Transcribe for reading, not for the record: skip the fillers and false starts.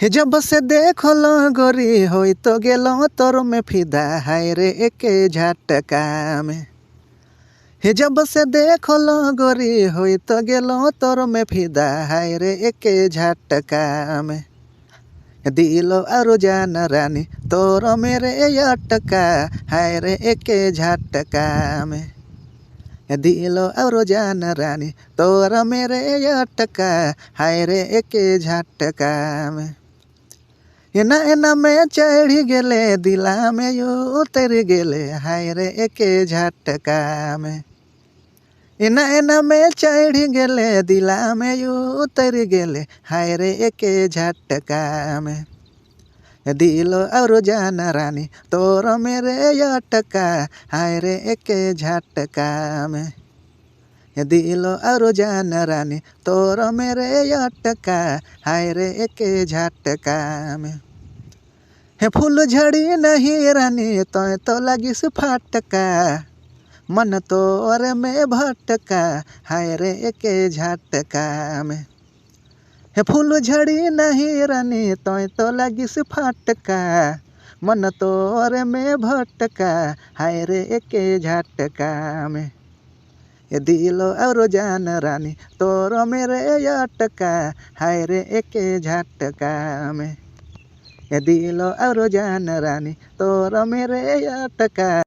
हे जब से देखल गोरी होई तो गेलो तोर में फिदा हाय रे एके झटका में। हे जब से देखल गोरी होई तो गेलो तोर में फिदा हाय रे एके झटका में। दिलो आरो जान रानी तोर मेरे अटका हाय रे एके झटका में। दिलो आरो जान रानी तोर मेरे अटका हाय रे एके झटका में। एना एना में चढ़ी गेले दिला में यू उतर गेले हाय रे एके झटका में। एना एना में चढ़ी गेले दिला में यू उतर गेले हाय रे एके झटका में। दिलो और जान रानी तोर मेरे अटका हाय रे एके झटका में। दिलो और जान रानी तोर मेरे अटका हाय रे एके झटका में। हे फूल झड़ी नहीं रानी तो लगिस फाटका मन तोर में भटका हाय रे एके झटका में। हे फूल झड़ी नहीं रानी तो लगिस फाटका मन तोर में भटका हाय रे एके झटका में। दिलो और जान रानी तोर मेरे अटका हाय रे एके झटका में। दिलो और जान रानी तोर मेरे अटका।